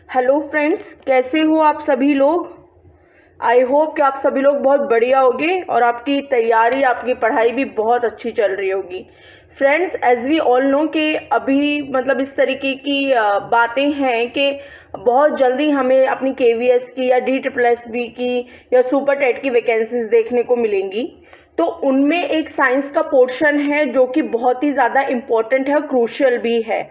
Hello friends, कैसे हो आप सभी लोग। आई होप कि आप सभी लोग बहुत बढ़िया होंगे और आपकी तैयारी, आपकी पढ़ाई भी बहुत अच्छी चल रही होगी। Friends, as we all know कि अभी मतलब इस तरीके की बातें हैं कि बहुत जल्दी हमें अपनी KVS की या DSSB की या सुपर टेट की वैकेंसीज देखने को मिलेंगी। तो उनमें एक साइंस का पोर्शन है जो कि बहुत ही ज़्यादा इम्पोर्टेंट है और क्रूशियल भी है।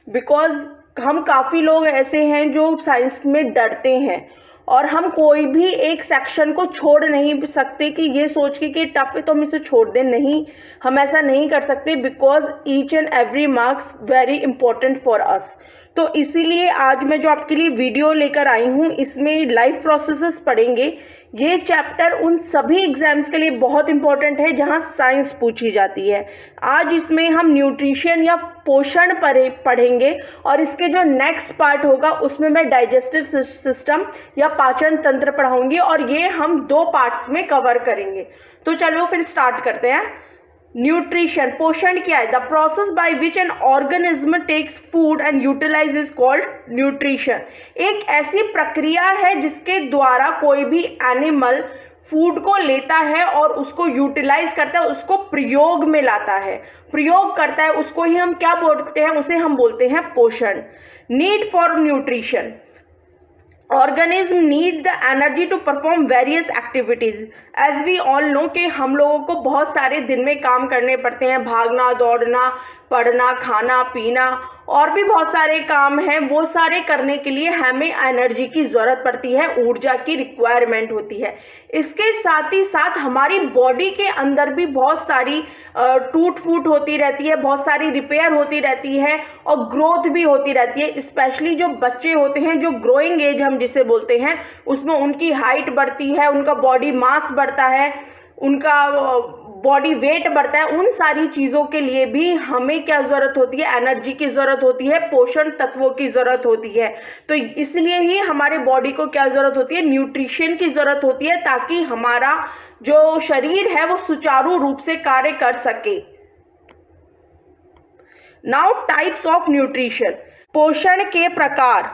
बिकॉज हम काफ़ी लोग ऐसे हैं जो साइंस में डरते हैं और हम कोई भी एक सेक्शन को छोड़ नहीं सकते कि ये सोच के कि टफ है तो हम इसे छोड़ दें। नहीं, हम ऐसा नहीं कर सकते because each and every marks very important for us. तो इसीलिए आज मैं जो आपके लिए वीडियो लेकर आई हूँ, इसमें लाइफ प्रोसेसेस पढ़ेंगे। ये चैप्टर उन सभी एग्जाम्स के लिए बहुत इंपॉर्टेंट है जहाँ साइंस पूछी जाती है। आज इसमें हम न्यूट्रिशन या पोषण पढ़ेंगे और इसके जो नेक्स्ट पार्ट होगा उसमें मैं डाइजेस्टिव सिस्टम या पाचन तंत्र पढ़ाऊंगी और ये हम 2 पार्ट्स में कवर करेंगे। तो चलो फिर स्टार्ट करते हैं। न्यूट्रिशन, पोषण क्या है? The process by which an organism takes food and utilise is called nutrition. एक ऐसी प्रक्रिया है जिसके द्वारा कोई भी एनिमल फूड को लेता है और उसको यूटिलाइज करता है, उसको प्रयोग में लाता है, प्रयोग करता है, उसको ही हम क्या बोलते हैं? उसे हम बोलते हैं पोषण। Need for nutrition, organism need the energy to perform various activities. As we all know कि हम लोगों को बहुत सारे दिन में काम करने पड़ते हैं, भागना दौड़ना, पढ़ना, खाना पीना और भी बहुत सारे काम हैं। वो सारे करने के लिए हमें एनर्जी की ज़रूरत पड़ती है, ऊर्जा की रिक्वायरमेंट होती है। इसके साथ ही साथ हमारी बॉडी के अंदर भी बहुत सारी टूट फूट होती रहती है, बहुत सारी रिपेयर होती रहती है और ग्रोथ भी होती रहती है। स्पेशली जो बच्चे होते हैं, जो ग्रोइंग एज हम जिसे बोलते हैं, उसमें उनकी हाइट बढ़ती है, उनका बॉडी मास बढ़ता है, उनका बॉडी वेट बढ़ता है। उन सारी चीज़ों के लिए भी हमें क्या ज़रूरत होती है? एनर्जी की ज़रूरत होती है, पोषण तत्वों की ज़रूरत होती है। तो इसलिए ही हमारे बॉडी को क्या ज़रूरत होती है? न्यूट्रिशन की ज़रूरत होती है, ताकि हमारा जो शरीर है वो सुचारू रूप से कार्य कर सके। नाउ टाइप्स ऑफ न्यूट्रिशन, पोषण के प्रकार।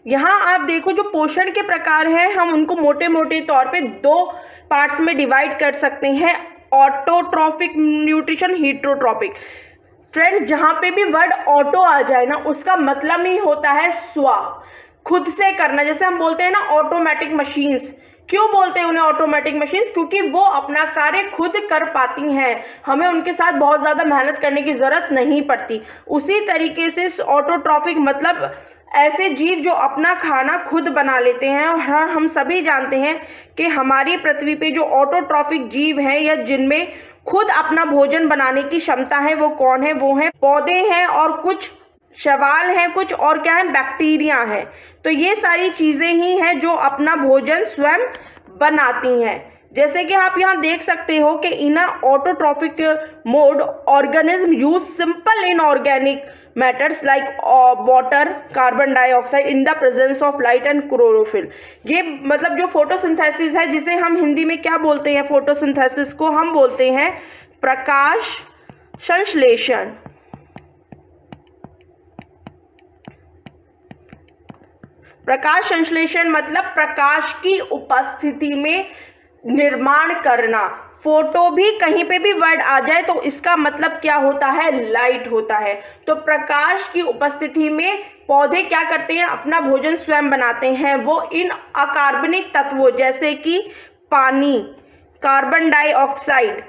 यहाँ आप देखो, जो पोषण के प्रकार हैं हम उनको मोटे मोटे तौर पे 2 पार्ट्स में डिवाइड कर सकते हैं। Autotrophic nutrition, heterotrophic. फ्रेंड्स, जहाँ पे भी वर्ड ऑटो आ जाए ना, उसका मतलब ही होता है स्व, खुद से करना। जैसे हम बोलते हैं ना ऑटोमेटिक मशीन्स। क्यों बोलते हैं उन्हें ऑटोमेटिक मशीन्स? क्योंकि वो अपना कार्य खुद कर पाती हैं, हमें उनके साथ बहुत ज़्यादा मेहनत करने की ज़रूरत नहीं पड़ती। उसी तरीके से ऑटोट्रॉफिक मतलब ऐसे जीव जो अपना खाना खुद बना लेते हैं। और हाँ, हम सभी जानते हैं कि हमारी पृथ्वी पे जो ऑटोट्रॉफिक जीव हैं या जिनमें खुद अपना भोजन बनाने की क्षमता है, वो कौन है? वो हैं पौधे हैं और कुछ शैवाल हैं, कुछ और क्या है? बैक्टीरिया हैं। तो ये सारी चीज़ें ही हैं जो अपना भोजन स्वयं बनाती हैं। जैसे कि आप यहाँ देख सकते हो कि in autotrophic mode organism use simple inorganic matters like water, carbon dioxide in the presence of light and chlorophyll. ये मतलब जो फोटोसिंथेसिस है, जिसे हम हिंदी में क्या बोलते हैं? फोटोसिंथेसिस को हम बोलते हैं प्रकाश संश्लेषण। प्रकाश संश्लेषण मतलब प्रकाश की उपस्थिति में निर्माण करना। फोटो भी कहीं पे भी वर्ड आ जाए तो इसका मतलब क्या होता है? लाइट होता है। तो प्रकाश की उपस्थिति में पौधे क्या करते हैं? अपना भोजन स्वयं बनाते हैं। वो इन अकार्बनिक तत्वों जैसे कि पानी, कार्बन डाइऑक्साइड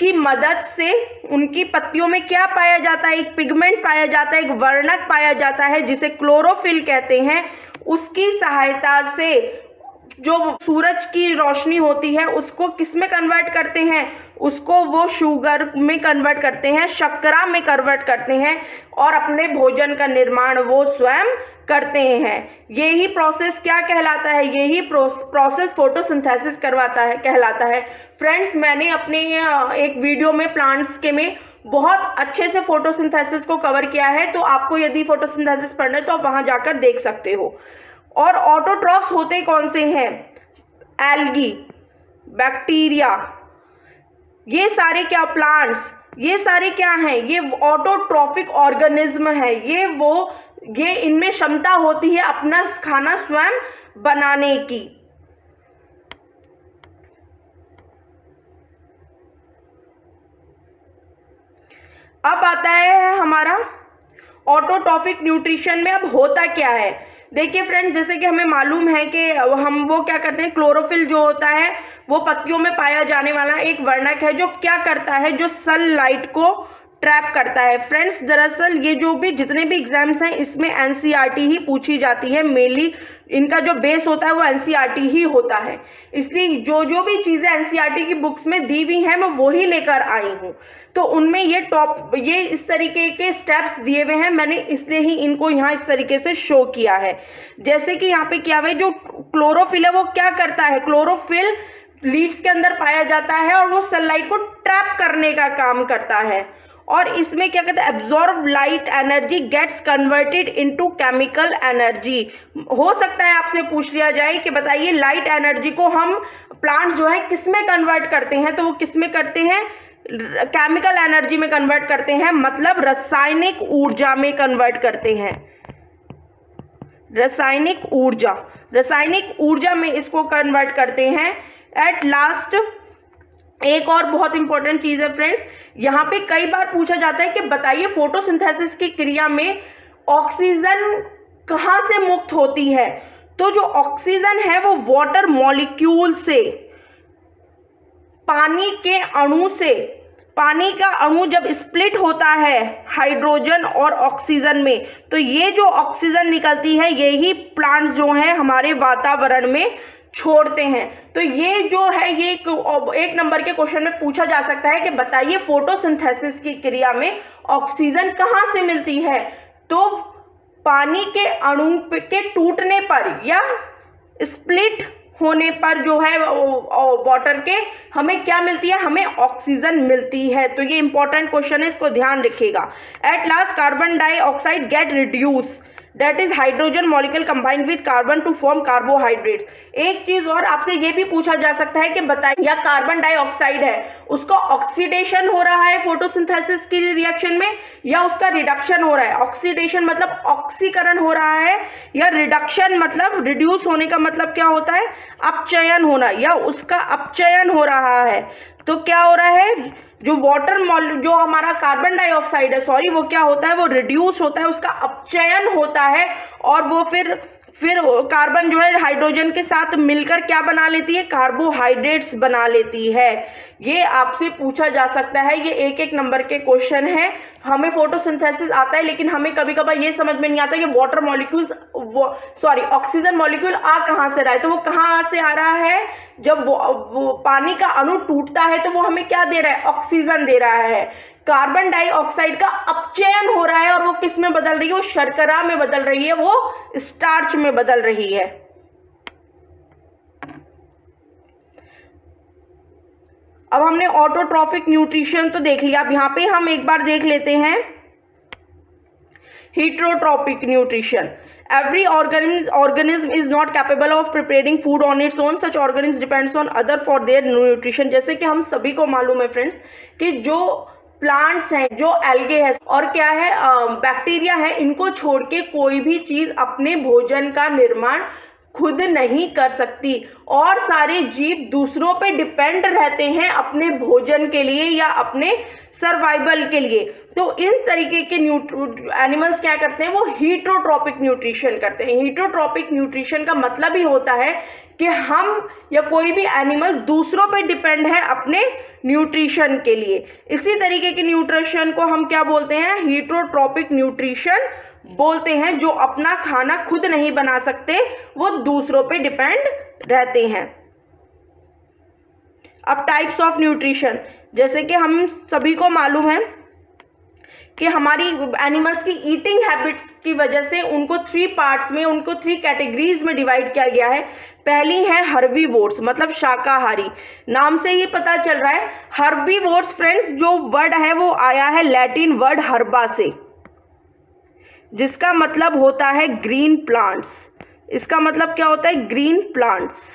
की मदद से उनकी पत्तियों में क्या पाया जाता है? एक पिगमेंट पाया जाता है, एक वर्णक पाया जाता है जिसे क्लोरोफिल कहते हैं। उसकी सहायता से जो सूरज की रोशनी होती है उसको किस में कन्वर्ट करते हैं? उसको वो शुगर में कन्वर्ट करते हैं, शर्करा में कन्वर्ट करते हैं और अपने भोजन का निर्माण वो स्वयं करते हैं। यही प्रोसेस क्या कहलाता है? यही प्रोसेस फोटोसिंथेसिस कहलाता है। फ्रेंड्स, मैंने अपने एक वीडियो में प्लांट्स के में बहुत अच्छे से फोटोसिंथेसिस को कवर किया है, तो आपको यदि फोटोसिंथेसिस पढ़ना है तो आप वहां जाकर देख सकते हो। और ऑटोट्रॉफ्स होते कौन से हैं? एल्गी, बैक्टीरिया, ये सारे क्या प्लांट्स ये सारे क्या हैं, ये ऑटोट्रॉफिक ऑर्गेनिज्म है। ये इनमें क्षमता होती है अपना खाना स्वयं बनाने की। अब आता है हमारा ऑटोट्रॉफिक न्यूट्रिशन में अब होता क्या है। देखिए फ्रेंड्स, जैसे कि हमें मालूम है कि हम वो क्या करते हैं, क्लोरोफिल जो होता है वो पत्तियों में पाया जाने वाला एक वर्णक है जो क्या करता है, जो सनलाइट को ट्रैप करता है। फ्रेंड्स, दरअसल ये जो भी जितने भी एग्जाम्स हैं इसमें एनसीईआरटी ही पूछी जाती है, मेनली इनका जो बेस होता है वो एनसीईआरटी ही होता है। इसलिए जो भी चीज़ें एनसीईआरटी की बुक्स में दी हुई हैं मैं वही लेकर आई हूँ। तो उनमें ये इस तरीके के स्टेप्स दिए हुए हैं, मैंने इसलिए ही इनको यहाँ इस तरीके से शो किया है। जैसे कि यहाँ पे क्या है, जो क्लोरोफिल है वो क्या करता है, क्लोरोफिल लीव्स के अंदर पाया जाता है और वो सनलाइट को ट्रैप करने का काम करता है। और इसमें क्या कहते हैं, absorb light energy gets converted into chemical energy. हो सकता है आपसे पूछ लिया जाए कि बताइए लाइट एनर्जी को हम प्लांट जो है किस में कन्वर्ट करते हैं, तो वो किस में करते हैं, केमिकल एनर्जी में कन्वर्ट करते हैं, मतलब रासायनिक ऊर्जा में कन्वर्ट करते हैं। रासायनिक ऊर्जा में इसको कन्वर्ट करते हैं। एट लास्ट एक और बहुत इंपॉर्टेंट चीज है फ्रेंड्स, यहाँ पे कई बार पूछा जाता है कि बताइए फोटोसिंथेसिस की क्रिया में ऑक्सीजन कहाँ से मुक्त होती है। तो जो ऑक्सीजन है वो वाटर मॉलिक्यूल से, पानी का अणु जब स्प्लिट होता है हाइड्रोजन और ऑक्सीजन में, तो ये जो ऑक्सीजन निकलती है यही प्लांट्स जो हैं हमारे वातावरण में छोड़ते हैं। तो ये जो है ये एक नंबर के क्वेश्चन में पूछा जा सकता है कि बताइए फोटोसिंथेसिस की क्रिया में ऑक्सीजन कहाँ से मिलती है। तो पानी के अणु के टूटने पर या स्प्लिट होने पर जो है वाटर के हमें क्या मिलती है, हमें ऑक्सीजन मिलती है। तो ये इंपॉर्टेंट क्वेश्चन है, इसको ध्यान रखिएगा। At last carbon dioxide get reduce, that is hydrogen molecule combined with carbon to form carbohydrates. एक चीज और आपसे ये भी पूछा जा सकता है कि बताइए या कार्बन डाइऑक्साइड है उसका ऑक्सीडेशन हो रहा है फोटोसिंथेसिस की रिएक्शन में या उसका रिडक्शन हो रहा है। ऑक्सीडेशन मतलब ऑक्सीकरण हो रहा है, या रिडक्शन मतलब रिड्यूस होने का मतलब क्या होता है, अपचयन होना, या उसका अपचयन हो रहा है। तो क्या हो रहा है, जो हमारा कार्बन डाइऑक्साइड है वो क्या होता है, वो रिड्यूस होता है, उसका अपचयन होता है और वो फिर कार्बन जो है हाइड्रोजन के साथ मिलकर क्या बना लेती है, कार्बोहाइड्रेट्स बना लेती है। ये आपसे पूछा जा सकता है, ये एक नंबर के क्वेश्चन है। हमें फोटोसिंथेसिस आता है लेकिन हमें कभी कभार ये समझ में नहीं आता कि वाटर मॉलिक्यूल्स ऑक्सीजन मॉलिक्यूल आ कहाँ से रहा है। तो वो कहाँ से आ रहा है, जब वो पानी का अणु टूटता है तो वो हमें क्या दे रहा है, ऑक्सीजन दे रहा है। कार्बन डाइऑक्साइड का अपचयन हो रहा है और वो किस में बदल रही है, वो शर्करा में बदल रही है, वो स्टार्च में बदल रही है। अब हमने ऑटोट्रॉफिक न्यूट्रिशन तो देख लिया, अब यहाँ पे हम एक बार देख लेते हैं heterotrophic nutrition. Every organism is not capable of preparing food on its own. Such organisms depends on other for their nutrition. जैसे कि हम सभी को मालूम है फ्रेंड्स कि जो प्लांट्स हैं, जो एल्गे है और क्या है बैक्टीरिया है, इनको छोड़ के कोई भी चीज अपने भोजन का निर्माण खुद नहीं कर सकती और सारे जीव दूसरों पे डिपेंड रहते हैं अपने भोजन के लिए या अपने सर्वाइवल के लिए। तो इस तरीके के एनिमल्स क्या करते हैं, वो हीटरोट्रॉपिक न्यूट्रिशन करते हैं। हीटरोट्रॉपिक न्यूट्रिशन का मतलब ही होता है कि हम या कोई भी एनिमल दूसरों पे डिपेंड है अपने न्यूट्रिशन के लिए। इसी तरीके के न्यूट्रिशन को हम क्या बोलते हैं, हीटरोट्रॉपिक न्यूट्रिशन बोलते हैं। जो अपना खाना खुद नहीं बना सकते, वो दूसरों पे डिपेंड रहते हैं। अब टाइप्स ऑफ न्यूट्रिशन, जैसे कि हम सभी को मालूम है कि हमारी एनिमल्स की ईटिंग हैबिट्स की वजह से उनको 3 पार्ट्स में, उनको 3 कैटेगरीज में डिवाइड किया गया है। पहली है हर्बीवोर्स, मतलब शाकाहारी। नाम से ही पता चल रहा है हर्बीवोर्स फ्रेंड्स, जो वर्ड है वो आया है लैटिन वर्ड हर्बा से, जिसका मतलब होता है ग्रीन प्लांट्स। इसका मतलब क्या होता है, ग्रीन प्लांट्स।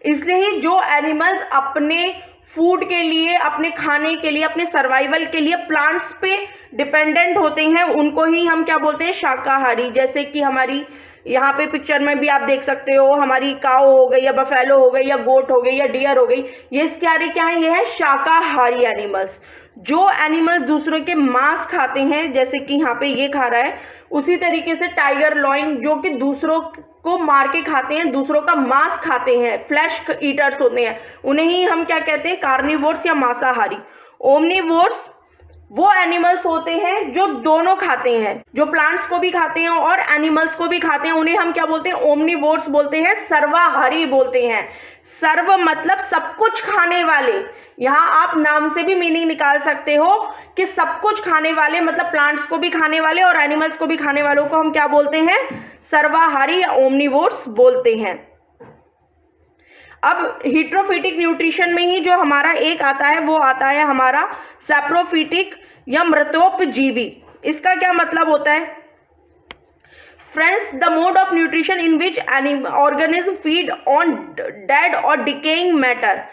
इसलिए ही जो एनिमल्स अपने फूड के लिए, अपने खाने के लिए, अपने सर्वाइवल के लिए प्लांट्स पे डिपेंडेंट होते हैं, उनको ही हम क्या बोलते हैं, शाकाहारी। जैसे कि हमारी यहाँ पे पिक्चर में भी आप देख सकते हो, हमारी काऊ हो गई या बफेलो हो गई या गोट हो गई या डियर हो गई, ये क्या है, ये है शाकाहारी एनिमल्स। जो एनिमल्स दूसरों के मांस खाते हैं, जैसे कि यहाँ पे ये खा रहा है, उसी तरीके से टाइगर लॉइन जो कि दूसरों को मार के खाते हैं, दूसरों का मांस खाते हैं, फ्लैश ईटर्स होते हैं, उन्हें ही हम क्या कहते हैं, कार्निवोर्स या मांसाहारी। ओमनिवोर्स वो एनिमल्स होते हैं जो दोनों खाते हैं, जो प्लांट्स को भी खाते हैं और एनिमल्स को भी खाते हैं, उन्हें हम क्या बोलते हैं, ओमनिवोर्स बोलते हैं, सर्वाहारी बोलते हैं। सर्व मतलब सब कुछ खाने वाले, यहाँ आप नाम से भी मीनिंग निकाल सकते हो कि सब कुछ खाने वाले, मतलब प्लांट्स को भी खाने वाले और एनिमल्स को भी खाने वालों को हम क्या बोलते हैं, सर्वाहारी या ओमनिवोर्स बोलते हैं। अब हीट्रोफिटिक न्यूट्रिशन में ही जो हमारा एक आता है, वो आता है हमारा सैप्रोफिटिक या मृतोपजीवी। इसका क्या मतलब होता है friends? The mode of nutrition in which organism feed on dead और डिकेइंग मैटर।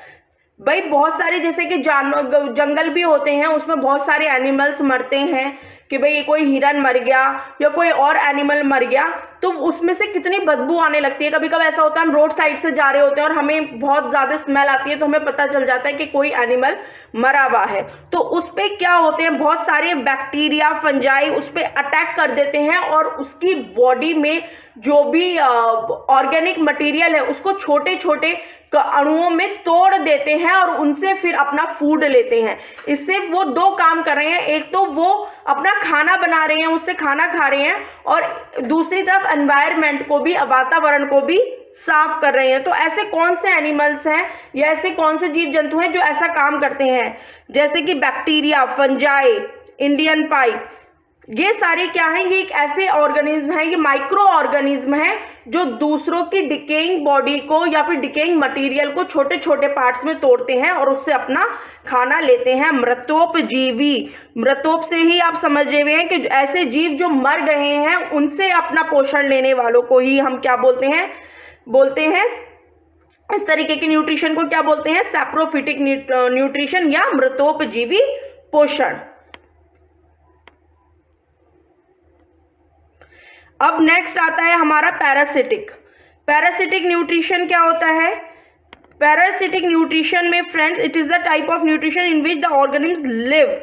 भाई बहुत सारे जैसे कि जंगल भी होते हैं, उसमें बहुत सारे एनिमल्स मरते हैं कि भाई कोई हिरन मर गया या कोई और एनिमल मर गया, तो उसमें से कितनी बदबू आने लगती है। कभी कभी ऐसा होता है हम रोड साइड से जा रहे होते हैं और हमें बहुत ज़्यादा स्मेल आती है, तो हमें पता चल जाता है कि कोई एनिमल मरा हुआ है। तो उस पर क्या होते हैं, बहुत सारे बैक्टीरिया, फंजाई उस पर अटैक कर देते हैं और उसकी बॉडी में जो भी ऑर्गेनिक मटेरियल है उसको छोटे छोटे अणुओं में तोड़ देते हैं और उनसे फिर अपना फूड लेते हैं। इससे वो दो काम कर रहे हैं, एक तो वो अपना खाना बना रहे हैं, उससे खाना खा रहे हैं, और दूसरी तरफ एनवायरनमेंट को भी, वातावरण को भी साफ कर रहे हैं। तो ऐसे कौन से एनिमल्स हैं या ऐसे कौन से जीव जंतु हैं जो ऐसा काम करते हैं? जैसे कि बैक्टीरिया, फंजाई, इंडियन पाइप, ये सारे क्या हैं, ये एक ऐसे ऑर्गेनिज्म हैं, ये माइक्रो ऑर्गेनिज्म हैं जो दूसरों की डिकेइंग बॉडी को या फिर डिकेइंग मटेरियल को छोटे छोटे पार्ट्स में तोड़ते हैं और उससे अपना खाना लेते हैं। मृतोपजीवी, मृतोप से ही आप समझे हुए हैं कि ऐसे जीव जो मर गए हैं उनसे अपना पोषण लेने वालों को ही हम क्या बोलते हैं इस तरीके के न्यूट्रिशन को क्या बोलते हैं, सैप्रोफिटिक न्यूट्रिशन या मृतोपजीवी पोषण। अब नेक्स्ट आता है हमारा पैरासिटिक। पैरासिटिक न्यूट्रिशन क्या होता है? पैरासिटिक न्यूट्रिशन में friends, it is the type of nutrition in which the organism live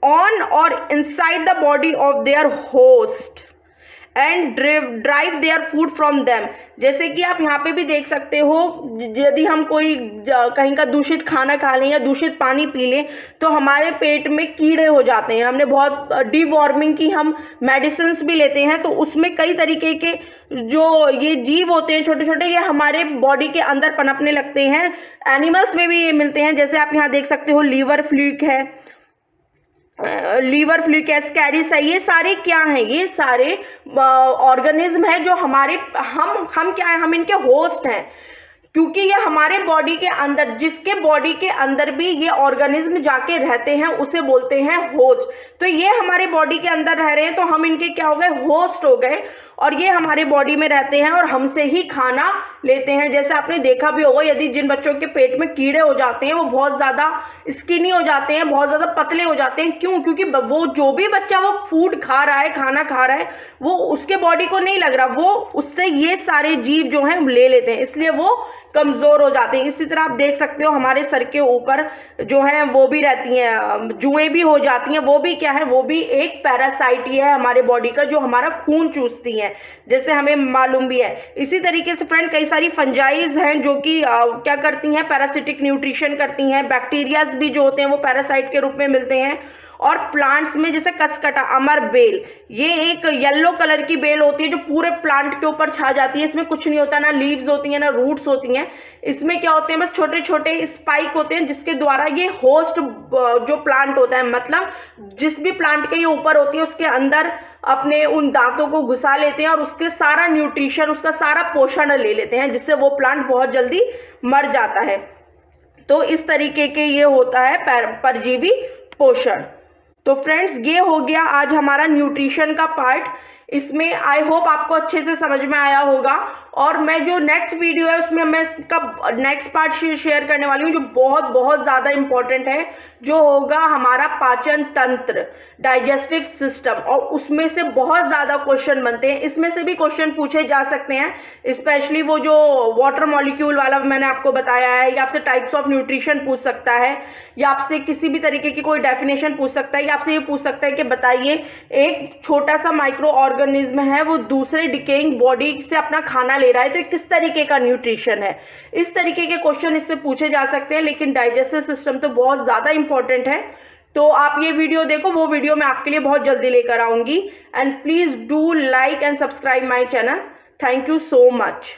on और inside the body of their host and drive their food from them. जैसे कि आप यहाँ पे भी देख सकते हो, यदि हम कोई कहीं का दूषित खाना खा लें या दूषित पानी पी लें तो हमारे पेट में कीड़े हो जाते हैं। हमने बहुत डीवॉर्मिंग की हम मेडिसिन भी लेते हैं, तो उसमें कई तरीके के जो ये जीव होते हैं छोटे छोटे, ये हमारे बॉडी के अंदर पनपने लगते हैं। एनिमल्स में भी ये मिलते हैं, जैसे आप यहाँ देख सकते हो लीवर फ्लूक है, लीवर फ्लूक है, स्कैरिस है, ये सारे क्या हैं, ये सारे ऑर्गेनिज्म है जो हमारे हम क्या है, हम इनके होस्ट हैं, क्योंकि ये हमारे बॉडी के अंदर, जिसके बॉडी के अंदर भी ये ऑर्गेनिज्म जाके रहते हैं उसे बोलते हैं होस्ट। तो ये हमारे बॉडी के अंदर रह रहे हैं तो हम इनके क्या हो गए, होस्ट हो गए, और ये हमारे बॉडी में रहते हैं और हमसे ही खाना लेते हैं। जैसे आपने देखा भी होगा, यदि जिन बच्चों के पेट में कीड़े हो जाते हैं वो बहुत ज़्यादा स्किनी हो जाते हैं, बहुत ज़्यादा पतले हो जाते हैं। क्यों? क्योंकि वो जो भी बच्चा वो फूड खा रहा है, खाना खा रहा है, वो उसके बॉडी को नहीं लग रहा, वो उससे ये सारे जीव जो हैं ले लेते हैं, इसलिए वो कमज़ोर हो जाते हैं। इसी तरह आप देख सकते हो हमारे सर के ऊपर जो है वो भी रहती हैं, जुएं भी हो जाती हैं, वो भी क्या है, वो भी एक पैरासाइट ही है हमारे बॉडी का, जो हमारा खून चूसती हैं, जैसे हमें मालूम भी है। इसी तरीके से फ्रेंड कई सारी फंजाइज हैं जो कि क्या करती हैं, पैरासिटिक न्यूट्रिशन करती हैं। बैक्टीरियाज भी जो होते हैं वो पैरासाइट के रूप में मिलते हैं। और प्लांट्स में जैसे कसकटा, अमर बेल, ये एक येलो कलर की बेल होती है जो पूरे प्लांट के ऊपर छा जाती है। इसमें कुछ नहीं होता, ना लीव्स होती हैं ना रूट्स होती हैं। इसमें क्या होते हैं, बस छोटे छोटे स्पाइक होते हैं जिसके द्वारा ये होस्ट जो प्लांट होता है, मतलब जिस भी प्लांट के ये ऊपर होती है उसके अंदर अपने उन दांतों को घुसा लेते हैं और उसके सारा न्यूट्रिशन, उसका सारा पोषण ले लेते हैं, जिससे वो प्लांट बहुत जल्दी मर जाता है। तो इस तरीके के ये होता है परजीवी पोषण। तो फ्रेंड्स ये हो गया आज हमारा न्यूट्रिशन का पार्ट। इसमें आई होप आपको अच्छे से समझ में आया होगा और मैं जो नेक्स्ट वीडियो है उसमें मैं इसका नेक्स्ट पार्ट शेयर करने वाली हूँ, जो बहुत बहुत ज़्यादा इम्पोर्टेंट है, जो होगा हमारा पाचन तंत्र, डाइजेस्टिव सिस्टम, और उसमें से बहुत ज़्यादा क्वेश्चन बनते हैं। इसमें से भी क्वेश्चन पूछे जा सकते हैं, स्पेशली वो जो वाटर मॉलिक्यूल वाला मैंने आपको बताया है, या आपसे टाइप्स ऑफ न्यूट्रिशन पूछ सकता है, या आपसे किसी भी तरीके की कोई डेफिनेशन पूछ सकता है, या आपसे ये पूछ सकता है कि बताइए एक छोटा सा माइक्रो ऑर्गेनिज्म है, वो दूसरे डिकेइंग बॉडी से अपना खाना ले रहा है, तो किस तरीके का न्यूट्रिशन है। इस तरीके के क्वेश्चन इससे पूछे जा सकते हैं। लेकिन डाइजेस्टिव सिस्टम तो बहुत ज़्यादा इंपॉर्टेंट है, तो आप ये वीडियो देखो, वो वीडियो मैं आपके लिए बहुत जल्दी लेकर आऊँगी। And please do like and subscribe my channel. Thank you so much.